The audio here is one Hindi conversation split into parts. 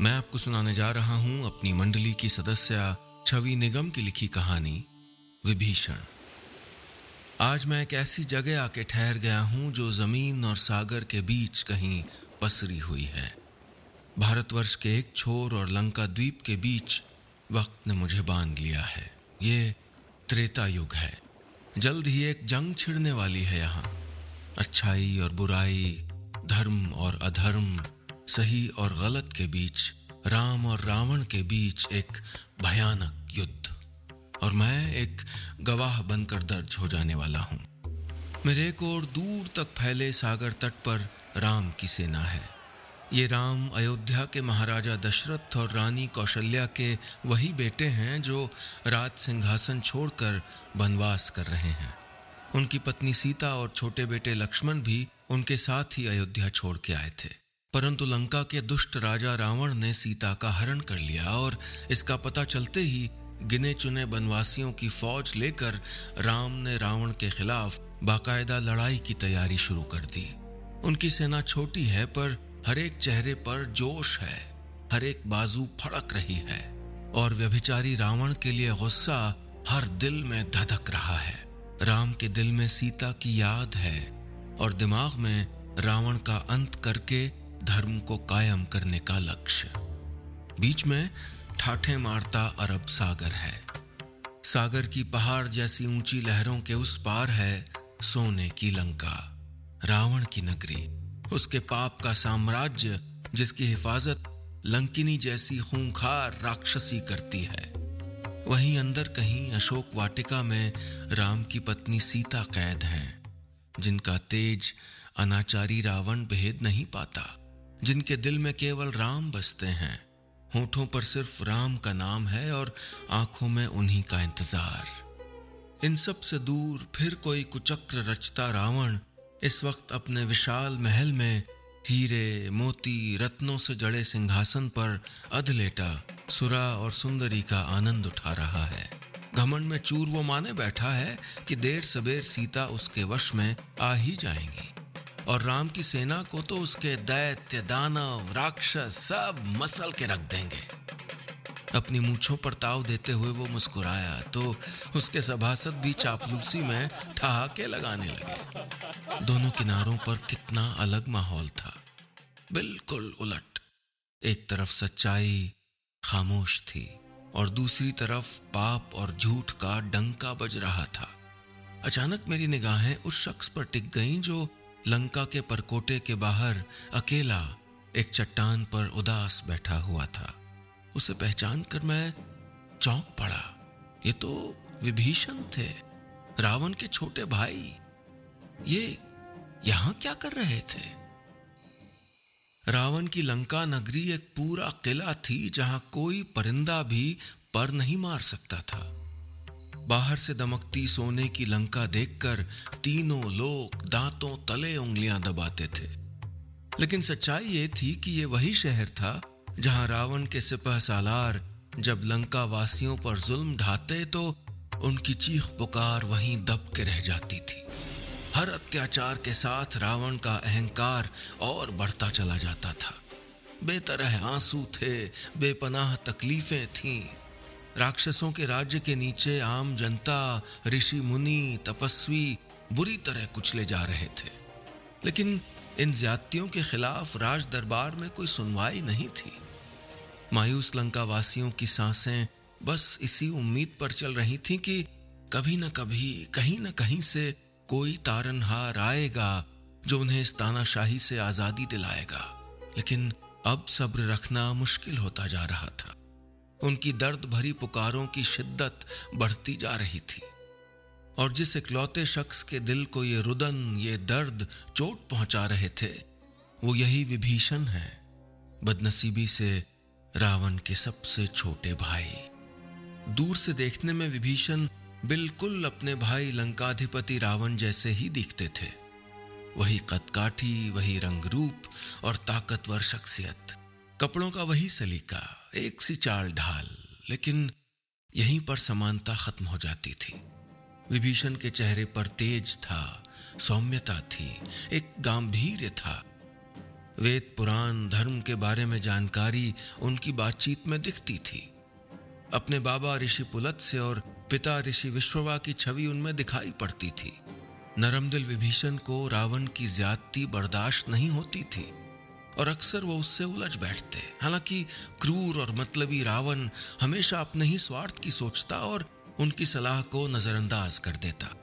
मैं आपको सुनाने जा रहा हूं अपनी मंडली की सदस्य छवि निगम की लिखी कहानी विभीषण। आज मैं एक ऐसी जगह आके ठहर गया हूं जो जमीन और सागर के बीच कहीं पसरी हुई है। भारतवर्ष के एक छोर और लंका द्वीप के बीच वक्त ने मुझे बांध लिया है। ये त्रेता युग है। जल्द ही एक जंग छिड़ने वाली है यहाँ। अच्छाई और बुराई, धर्म और अधर्म, सही और गलत के बीच, राम और रावण के बीच एक भयानक युद्ध। और मैं एक गवाह बनकर दर्ज हो जाने वाला हूं। मेरे एक और दूर तक फैले सागर तट पर राम की सेना है। ये राम अयोध्या के महाराजा दशरथ और रानी कौशल्या के वही बेटे हैं जो राज सिंहासन छोड़कर वनवास कर रहे हैं। उनकी पत्नी सीता और छोटे बेटे लक्ष्मण भी उनके साथ ही अयोध्या छोड़ के आए थे। परंतु लंका के दुष्ट राजा रावण ने सीता का हरण कर लिया और इसका पता चलते ही गिने चुने वनवासियों की फौज लेकर राम ने रावण के खिलाफ बाकायदा लड़ाई की तैयारी शुरू कर दी। उनकी सेना छोटी है पर हर एक चेहरे पर जोश है, हर एक बाजू फड़क रही है और व्यभिचारी रावण के लिए गुस्सा हर दिल में धधक रहा है। राम के दिल में सीता की याद है और दिमाग में रावण का अंत करके धर्म को कायम करने का लक्ष्य। बीच में ठाठे मारता अरब सागर है। सागर की पहाड़ जैसी ऊंची लहरों के उस पार है सोने की लंका, रावण की नगरी, उसके पाप का साम्राज्य जिसकी हिफाजत लंकिनी जैसी खूंखार राक्षसी करती है। वहीं अंदर कहीं अशोक वाटिका में राम की पत्नी सीता कैद हैं, जिनका तेज अनाचारी रावण भेद नहीं पाता, जिनके दिल में केवल राम बसते हैं। होठों पर सिर्फ राम का नाम है और आंखों में उन्हीं का इंतजार। इन सब से दूर फिर कोई कुचक्र रचता रावण इस वक्त अपने विशाल महल में हीरे मोती रत्नों से जड़े सिंहासन पर अधलेटा सुरा और सुंदरी का आनंद उठा रहा है। घमंड में चूर वो माने बैठा है कि देर सबेर सीता उसके वश में आ ही जाएंगी और राम की सेना को तो उसके दैत्य दानव राक्षस सब मसल के रख देंगे। अपनी मूंछों पर ताव देते हुए वो मुस्कुराया तो उसके सभासद भी चापलूसी में ठहाके लगाने लगे। दोनों किनारों पर कितना अलग माहौल था, बिल्कुल उलट। एक तरफ सच्चाई खामोश थी और दूसरी तरफ पाप और झूठ का डंका बज रहा था। अचानक मेरी निगाहें उस शख्स पर टिक गईं जो लंका के परकोटे के बाहर अकेला एक चट्टान पर उदास बैठा हुआ था। उसे पहचान कर मैं चौंक पड़ा। ये तो विभीषण थे, रावण के छोटे भाई। ये यहां क्या कर रहे थे? रावण की लंका नगरी एक पूरा किला थी जहां कोई परिंदा भी पर नहीं मार सकता था। बाहर से दमकती सोने की लंका देखकर तीनों लोग दांतों तले उंगलियां दबाते थे। लेकिन सच्चाई ये थी कि ये वही शहर था जहां रावण के सिपह सालार जब लंका वासियों पर जुल्म ढाते तो उनकी चीख पुकार वहीं दब के रह जाती थी। हर अत्याचार के साथ रावण का अहंकार और बढ़ता चला जाता था। बेतरह आंसू थे, बेपनाह तकलीफें थीं। राक्षसों के राज्य के नीचे आम जनता, ऋषि मुनि, तपस्वी बुरी तरह कुचले जा रहे थे। लेकिन इन ज्यादतियों के खिलाफ राज दरबार में कोई सुनवाई नहीं थी। मायूस लंका वासियों की सांसें बस इसी उम्मीद पर चल रही थीं कि कभी न कभी कहीं न कहीं से कोई तारनहार आएगा जो उन्हें इस तानाशाही से आजादी दिलाएगा। लेकिन अब सब्र रखना मुश्किल होता जा रहा था। उनकी दर्द भरी पुकारों की शिद्दत बढ़ती जा रही थी और जिस इकलौते शख्स के दिल को ये रुदन, ये दर्द चोट पहुंचा रहे थे, वो यही विभीषण है। बदनसीबी से रावण के सबसे छोटे भाई। दूर से देखने में विभीषण बिल्कुल अपने भाई लंकाधिपति रावण जैसे ही दिखते थे। वही कदकाठी, वही रंग रूप और ताकतवर शख्सियत, कपड़ों का वही सलीका, एक सी चाल ढाल। लेकिन यहीं पर समानता खत्म हो जाती थी। विभीषण के चेहरे पर तेज था, सौम्यता थी, एक गांभीर्य था। वेद पुराण धर्म के बारे में जानकारी उनकी बातचीत में दिखती थी। अपने बाबा ऋषि पुलत्स्य और पिता ऋषि विश्रवा की छवि उनमें दिखाई पड़ती थी। नरमदिल विभीषण को रावण की ज्यादती बर्दाश्त नहीं होती थी और अक्सर वो उससे उलझ बैठते। हालांकि क्रूर और मतलबी रावण हमेशा अपने ही स्वार्थ की सोचता और उनकी सलाह को नजरअंदाज कर देता।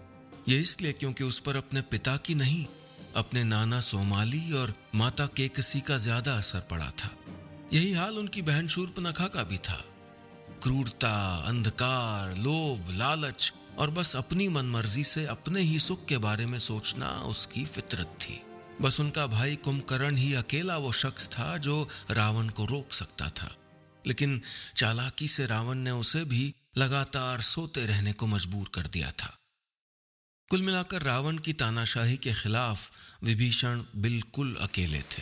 ये इसलिए क्योंकि उस पर अपने पिता की नहीं, अपने नाना सोमाली और माता केकसी का ज्यादा असर पड़ा था। यही हाल उनकी बहन शूर्पनखा का भी था। क्रूरता, अंधकार, लोभ, लालच और बस अपनी मनमर्जी से अपने ही सुख के बारे में सोचना उसकी फितरत थी। बस उनका भाई कुंभकर्ण ही अकेला वो शख्स था जो रावण को रोक सकता था, लेकिन चालाकी से रावण ने उसे भी लगातार सोते रहने को मजबूर कर दिया था। कुल मिलाकर रावण की तानाशाही के खिलाफ विभीषण बिल्कुल अकेले थे।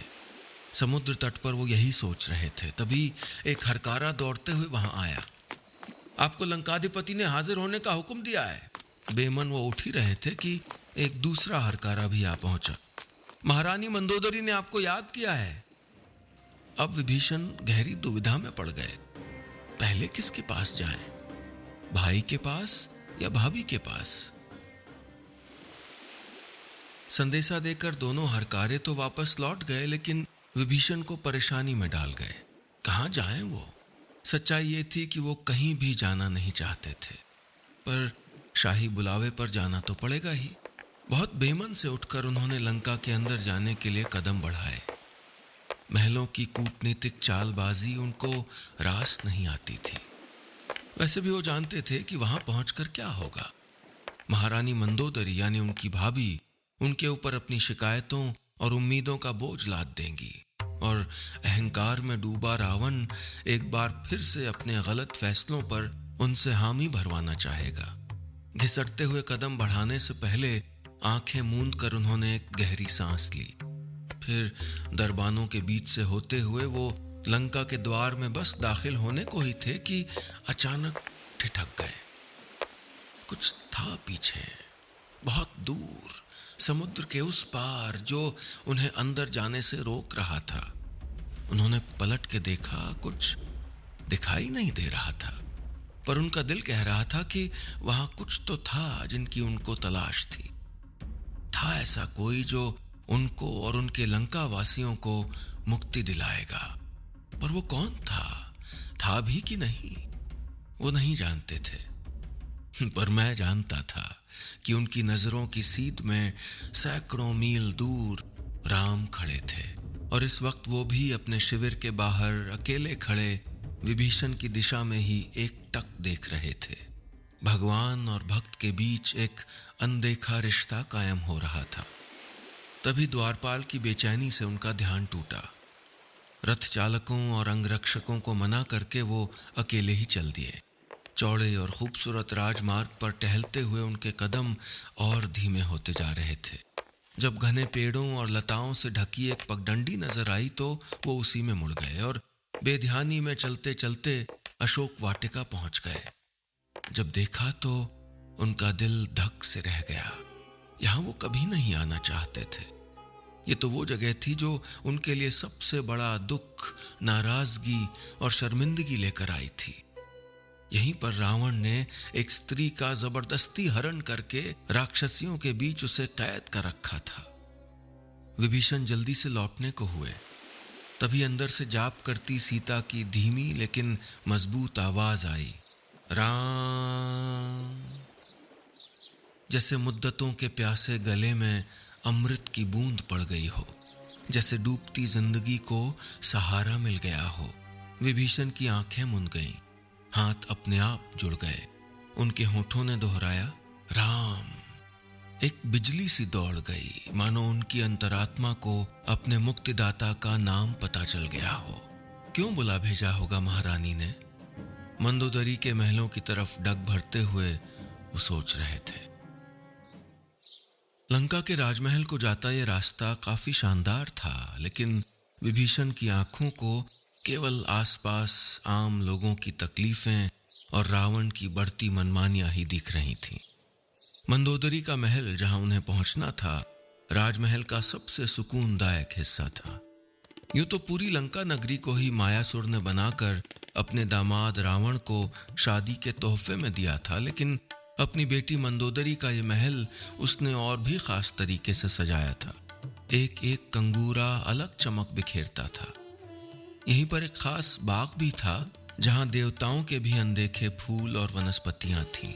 समुद्र तट पर वो यही सोच रहे थे, तभी एक हरकारा दौड़ते हुए वहां आया। आपको लंकाधिपति ने हाजिर होने का हुक्म दिया है। बेमन वो उठ ही रहे थे कि एक दूसरा हरकारा भी आ पहुंचा। महारानी मंदोदरी ने आपको याद किया है। अब विभीषण गहरी दुविधा में पड़ गए। पहले किसके पास जाएं? भाई के पास या भाभी के पास? संदेशा देकर दोनों हरकारे तो वापस लौट गए, लेकिन विभीषण को परेशानी में डाल गए। कहां जाएं वो? सच्चाई ये थी कि वो कहीं भी जाना नहीं चाहते थे, पर शाही बुलावे पर जाना तो पड़ेगा ही। बहुत बेमन से उठकर उन्होंने लंका के अंदर जाने के लिए कदम बढ़ाए। महलों की कूटनीतिक चालबाजी उनको रास नहीं आती थी। वैसे भी वो जानते थे कि वहां पहुंचकर क्या होगा। महारानी मंदोदरी यानी उनकी भाभी उनके ऊपर अपनी शिकायतों और उम्मीदों का बोझ लाद देंगी और अहंकार में डूबा रावण एक बार फिर से अपने गलत फैसलों पर उनसे हामी भरवाना चाहेगा। घिसटते हुए कदम बढ़ाने से पहले आंखें मूंद कर उन्होंने एक गहरी सांस ली। फिर दरबानों के बीच से होते हुए वो लंका के द्वार में बस दाखिल होने को ही थे कि अचानक ठिठक गए। कुछ था पीछे, बहुत दूर, समुद्र के उस पार, जो उन्हें अंदर जाने से रोक रहा था। उन्होंने पलट के देखा, कुछ दिखाई नहीं दे रहा था, पर उनका दिल कह रहा था कि वहां कुछ तो था जिनकी उनको तलाश थी। था ऐसा कोई जो उनको और उनके लंका वासियों को मुक्ति दिलाएगा। पर वो कौन था? था भी कि नहीं, वो नहीं जानते थे। पर मैं जानता था कि उनकी नजरों की सीध में सैकड़ों मील दूर राम खड़े थे और इस वक्त वो भी अपने शिविर के बाहर अकेले खड़े विभीषण की दिशा में ही एकटक देख रहे थे। भगवान और भक्त के बीच एक अनदेखा रिश्ता कायम हो रहा था। तभी द्वारपाल की बेचैनी से उनका ध्यान टूटा। रथ चालकों और अंगरक्षकों को मना करके वो अकेले ही चल दिए। चौड़े और खूबसूरत राजमार्ग पर टहलते हुए उनके कदम और धीमे होते जा रहे थे। जब घने पेड़ों और लताओं से ढकी एक पगडंडी नजर आई तो वो उसी में मुड़ गए और बेध्यानी में चलते चलते अशोक वाटिका पहुंच गए। जब देखा तो उनका दिल धक से रह गया। यहां वो कभी नहीं आना चाहते थे। ये तो वो जगह थी जो उनके लिए सबसे बड़ा दुख, नाराजगी और शर्मिंदगी लेकर आई थी। यहीं पर रावण ने एक स्त्री का जबरदस्ती हरण करके राक्षसियों के बीच उसे कैद कर रखा था। विभीषण जल्दी से लौटने को हुए, तभी अंदर से जाप करती सीता की धीमी लेकिन मजबूत आवाज आई, राम। जैसे मुद्दतों के प्यासे गले में अमृत की बूंद पड़ गई हो, जैसे डूबती जिंदगी को सहारा मिल गया हो। विभीषण की आंखें मुंद गईं, हाथ अपने आप जुड़ गए। उनके होठों ने दोहराया, राम। एक बिजली सी दौड़ गई, मानो उनकी अंतरात्मा को अपने मुक्तिदाता का नाम पता चल गया हो। क्यों बुला भेजा होगा महारानी ने? मंदोदरी के महलों की तरफ डग भरते हुए वो सोच रहे थे। लंका के राजमहल को जाता यह रास्ता काफी शानदार था, लेकिन विभीषण की आंखों को केवल आसपास आम लोगों की तकलीफें और रावण की बढ़ती मनमानियां ही दिख रही थीं। मंदोदरी का महल, जहां उन्हें पहुंचना था, राजमहल का सबसे सुकूनदायक हिस्सा था। यूं तो पूरी लंका नगरी को ही मायासुर ने बनाकर अपने दामाद रावण को शादी के तोहफे में दिया था, लेकिन अपनी बेटी मंदोदरी का ये महल उसने और भी खास तरीके से सजाया था। एक एक कंगूरा अलग चमक बिखेरता था। यहीं पर एक खास बाग भी था जहां देवताओं के भी अनदेखे फूल और वनस्पतियां थीं।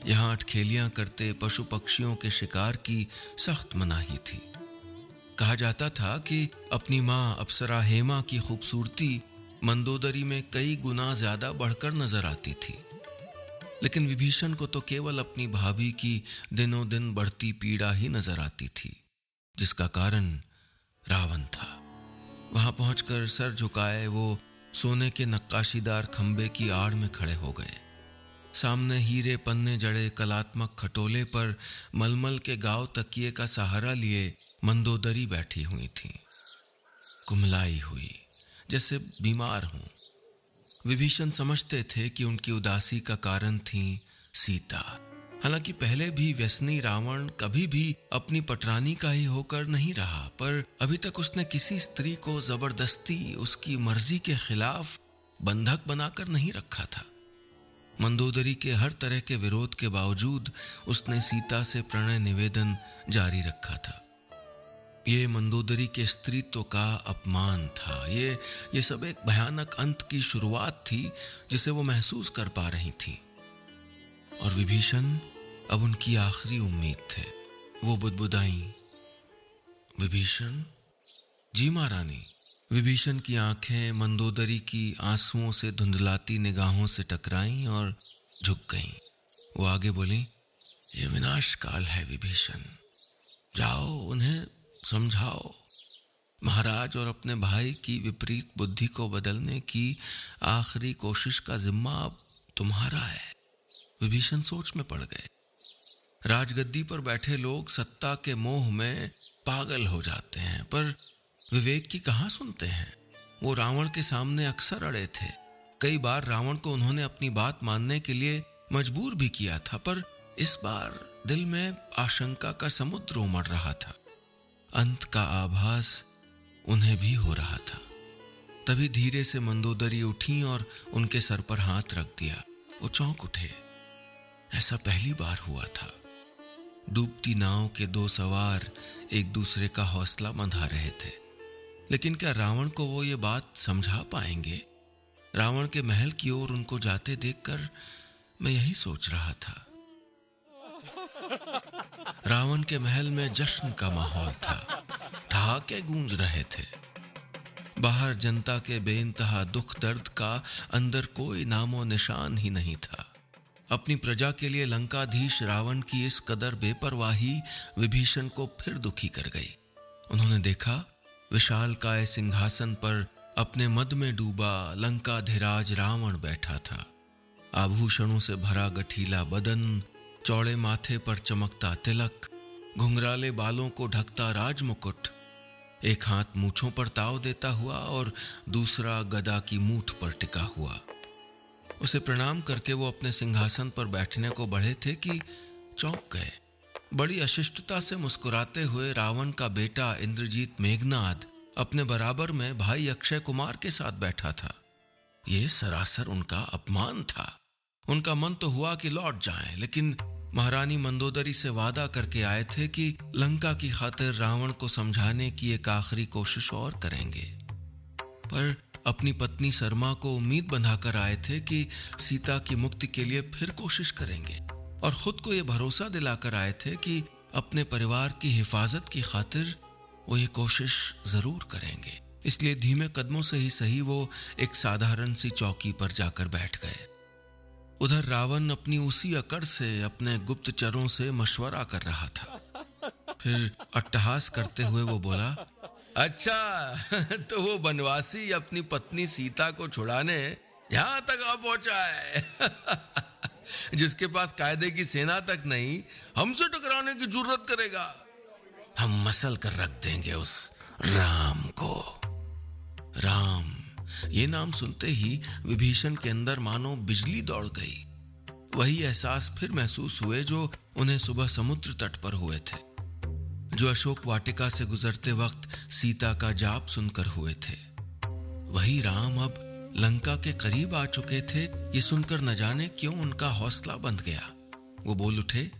यहाँ अटखेलियां करते पशु पक्षियों के शिकार की सख्त मनाही थी। कहा जाता था कि अपनी मां अप्सरा हेमा की खूबसूरती मंदोदरी में कई गुना ज्यादा बढ़कर नजर आती थी, लेकिन विभीषण को तो केवल अपनी भाभी की दिनों दिन बढ़ती पीड़ा ही नजर आती थी, जिसका कारण रावण था। वहां पहुंचकर सर झुकाए वो सोने के नक्काशीदार खंबे की आड़ में खड़े हो गए। सामने हीरे पन्ने जड़े कलात्मक खटोले पर मलमल के गांव तकिए का सहारा लिए मंदोदरी बैठी हुई थी, कुमलाई हुई, जैसे बीमार हूं। विभीषण समझते थे कि उनकी उदासी का कारण थी सीता। हालांकि पहले भी व्यसनी रावण कभी भी अपनी पटरानी का ही होकर नहीं रहा, पर अभी तक उसने किसी स्त्री को जबरदस्ती उसकी मर्जी के खिलाफ बंधक बनाकर नहीं रखा था। मंदोदरी के हर तरह के विरोध के बावजूद उसने सीता से प्रणय निवेदन जारी रखा था। ये मंदोदरी के स्त्रीत्व का अपमान था। ये सब एक भयानक अंत की शुरुआत थी जिसे वो महसूस कर पा रही थी। और विभीषण अब उनकी आखिरी उम्मीद थे। वो बुदबुदाई, विभीषण? जी महारानी। विभीषण की आंखें मंदोदरी की आंसुओं से धुंधलाती निगाहों से टकराईं और झुक गईं। वो आगे बोली, ये विनाश काल है विभीषण, जाओ उन्हें समझाओ। महाराज और अपने भाई की विपरीत बुद्धि को बदलने की आखिरी कोशिश का जिम्मा अब तुम्हारा है। विभीषण सोच में पड़ गए। राजगद्दी पर बैठे लोग सत्ता के मोह में पागल हो जाते हैं, पर विवेक की कहां सुनते हैं। वो रावण के सामने अक्सर अड़े थे। कई बार रावण को उन्होंने अपनी बात मानने के लिए मजबूर भी किया था, पर इस बार दिल में आशंका का समुद्र उमड़ रहा था। अंत का आभास उन्हें भी हो रहा था। तभी धीरे से मंदोदरी उठी और उनके सर पर हाथ रख दिया। वो चौंक उठे। ऐसा पहली बार हुआ था। डूबती नाव के दो सवार एक दूसरे का हौसला बंधा रहे थे, लेकिन क्या रावण को वो ये बात समझा पाएंगे? रावण के महल की ओर उनको जाते देखकर मैं यही सोच रहा था। रावण के महल में जश्न का माहौल था। ठहाके गूंज रहे थे। बाहर जनता के बेइंतहा दुख दर्द का अंदर कोई नामो निशान ही नहीं था। अपनी प्रजा के लिए लंकाधीश रावण की इस कदर बेपरवाही विभीषण को फिर दुखी कर गई। उन्होंने देखा विशालकाय सिंहासन पर अपने मद में डूबा लंकाधिराज रावण बैठा था। आभूषणों से भरा गठीला बदन, चौड़े माथे पर चमकता तिलक, घुंघराले बालों को ढकता राजमुकुट, एक हाथ मूंछों पर ताव देता हुआ और दूसरा गदा की मूठ पर टिका हुआ। उसे प्रणाम करके वो अपने सिंहासन पर बैठने को बढ़े थे कि चौंक गए। बड़ी अशिष्टता से मुस्कुराते हुए रावण का बेटा इंद्रजीत मेघनाद अपने बराबर में भाई अक्षय कुमार के साथ बैठा था। ये सरासर उनका अपमान था। उनका मन तो हुआ कि लौट जाएं, लेकिन महारानी मंदोदरी से वादा करके आए थे कि लंका की खातिर रावण को समझाने की एक आखिरी कोशिश और करेंगे। पर अपनी पत्नी शर्मा को उम्मीद बंधाकर आए थे कि सीता की मुक्ति के लिए फिर कोशिश करेंगे, और खुद को यह भरोसा दिलाकर आए थे कि अपने परिवार की हिफाजत की खातिर वो ये कोशिश जरूर करेंगे। इसलिए धीमे कदमों से ही सही वो एक साधारण सी चौकी पर जाकर बैठ गए। उधर रावण अपनी उसी अकड़ से अपने गुप्तचरों से मशवरा कर रहा था। फिर अट्टहास करते हुए वो बोला, अच्छा तो वो बनवासी अपनी पत्नी सीता को छुड़ाने यहां तक आ पहुंचा है जिसके पास कायदे की सेना तक नहीं, हमसे टकराने की जुर्रत करेगा। हम मसल कर रख देंगे उस राम को। राम, ये नाम सुनते ही विभीषण के अंदर मानो बिजली दौड़ गई। वही एहसास फिर महसूस हुए जो उन्हें सुबह समुद्र तट पर हुए थे, जो अशोक वाटिका से गुजरते वक्त सीता का जाप सुनकर हुए थे। वही राम अब लंका के करीब आ चुके थे। ये सुनकर न जाने क्यों उनका हौसला बंध गया। वो बोल उठे,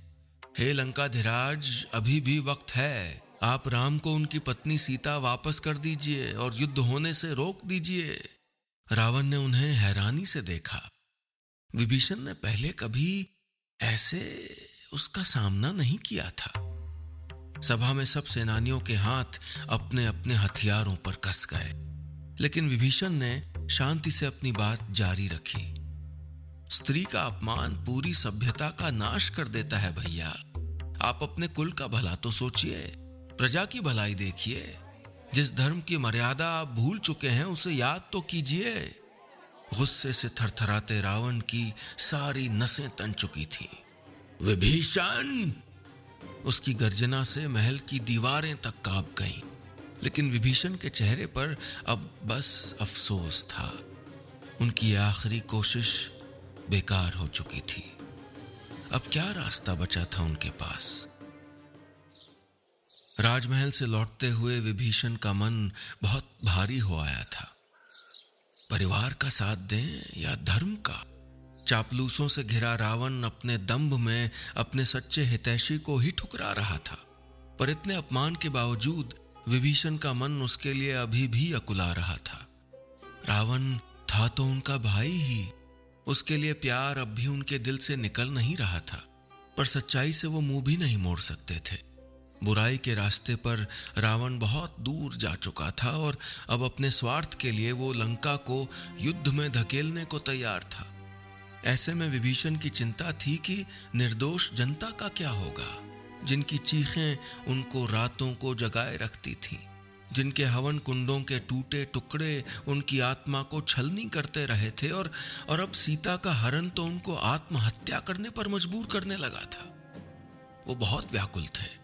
हे लंकाधिराज, अभी भी वक्त है। आप राम को उनकी पत्नी सीता वापस कर दीजिए और युद्ध होने से रोक दीजिए। रावण ने उन्हें हैरानी से देखा। विभीषण ने पहले कभी ऐसे उसका सामना नहीं किया था। सभा में सब सेनानियों के हाथ अपने अपने हथियारों पर कस गए, लेकिन विभीषण ने शांति से अपनी बात जारी रखी। स्त्री का अपमान पूरी सभ्यता का नाश कर देता है भैया। आप अपने कुल का भला तो सोचिए, प्रजा की भलाई देखिए। जिस धर्म की मर्यादा आप भूल चुके हैं उसे याद तो कीजिए। गुस्से से थरथराते रावण की सारी नसें तन चुकी थी। विभीषण! उसकी गर्जना से महल की दीवारें तक कांप गईं, लेकिन विभीषण के चेहरे पर अब बस अफसोस था। उनकी आखिरी कोशिश बेकार हो चुकी थी। अब क्या रास्ता बचा था उनके पास? राजमहल से लौटते हुए विभीषण का मन बहुत भारी हो आया था। परिवार का साथ दें या धर्म का? चापलूसों से घिरा रावण अपने दंभ में अपने सच्चे हितैषी को ही ठुकरा रहा था। पर इतने अपमान के बावजूद विभीषण का मन उसके लिए अभी भी अकुला रहा था। रावण था तो उनका भाई ही। उसके लिए प्यार अब भी उनके दिल से निकल नहीं रहा था, पर सच्चाई से वो मुंह भी नहीं मोड़ सकते थे। बुराई के रास्ते पर रावण बहुत दूर जा चुका था और अब अपने स्वार्थ के लिए वो लंका को युद्ध में धकेलने को तैयार था। ऐसे में विभीषण की चिंता थी कि निर्दोष जनता का क्या होगा, जिनकी चीखें उनको रातों को जगाए रखती थीं, जिनके हवन कुंडों के टूटे टुकड़े उनकी आत्मा को छलनी करते रहे थे। और अब सीता का हरण तो उनको आत्महत्या करने पर मजबूर करने लगा था। वो बहुत व्याकुल थे।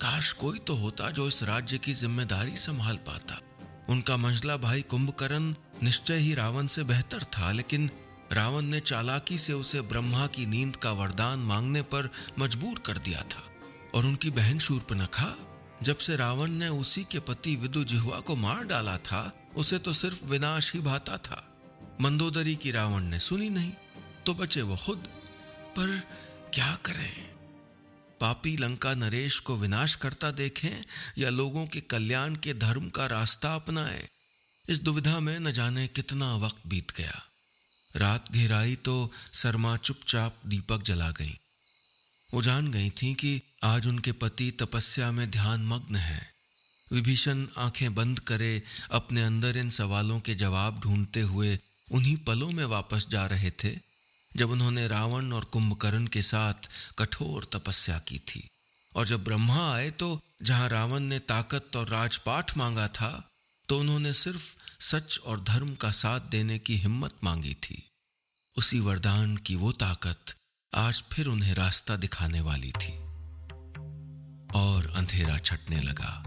काश कोई तो होता जो इस राज्य की जिम्मेदारी संभाल पाता। उनका मंझला भाई कुंभकर्ण निश्चय ही रावण से बेहतर था, लेकिन रावण ने चालाकी से उसे ब्रह्मा की नींद का वरदान मांगने पर मजबूर कर दिया था। और उनकी बहन शूर्पणखा, जब से रावण ने उसी के पति विदुजिह्वा को मार डाला था, उसे तो सिर्फ विनाश ही भाता था। मंदोदरी की रावण ने सुनी नहीं, तो बचे वो खुद। पर क्या करें? पापी लंका नरेश को विनाश करता देखें या लोगों के कल्याण के धर्म का रास्ता अपनाएं? इस दुविधा में न जाने कितना वक्त बीत गया। रात घेराई तो शर्मा चुपचाप दीपक जला गई। वो जान गई थी कि आज उनके पति तपस्या में ध्यान मग्न है। विभीषण आंखें बंद करे अपने अंदर इन सवालों के जवाब ढूंढते हुए उन्हीं पलों में वापस जा रहे थे जब उन्होंने रावण और कुंभकर्ण के साथ कठोर तपस्या की थी। और जब ब्रह्मा आए तो जहां रावण ने ताकत और राजपाठ मांगा था, तो उन्होंने सिर्फ सच और धर्म का साथ देने की हिम्मत मांगी थी। उसी वरदान की वो ताकत आज फिर उन्हें रास्ता दिखाने वाली थी। और अंधेरा छटने लगा।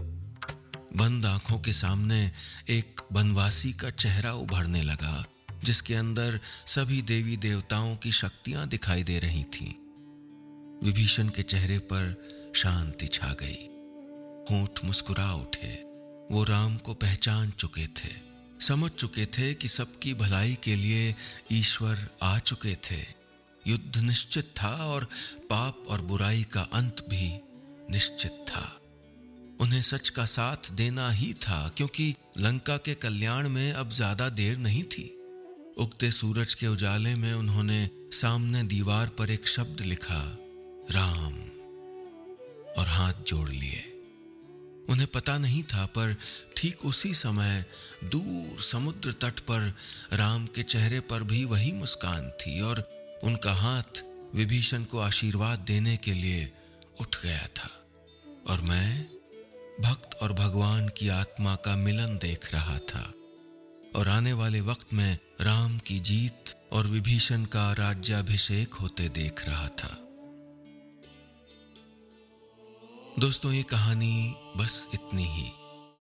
बंद आंखों के सामने एक बनवासी का चेहरा उभरने लगा, जिसके अंदर सभी देवी देवताओं की शक्तियां दिखाई दे रही थीं। विभीषण के चेहरे पर शांति छा गई। होंठ मुस्कुरा उठे। वो राम को पहचान चुके थे, समझ चुके थे कि सबकी भलाई के लिए ईश्वर आ चुके थे। युद्ध निश्चित था और पाप और बुराई का अंत भी निश्चित था। उन्हें सच का साथ देना ही था, क्योंकि लंका के कल्याण में अब ज्यादा देर नहीं थी। उगते सूरज के उजाले में उन्होंने सामने दीवार पर एक शब्द लिखा, राम, और हाथ जोड़ लिए। उन्हें पता नहीं था, पर ठीक उसी समय दूर समुद्र तट पर राम के चेहरे पर भी वही मुस्कान थी और उनका हाथ विभीषण को आशीर्वाद देने के लिए उठ गया था। और मैं भक्त और भगवान की आत्मा का मिलन देख रहा था और आने वाले वक्त में राम की जीत और विभीषण का राज्याभिषेक होते देख रहा था। दोस्तों, ये कहानी बस इतनी ही।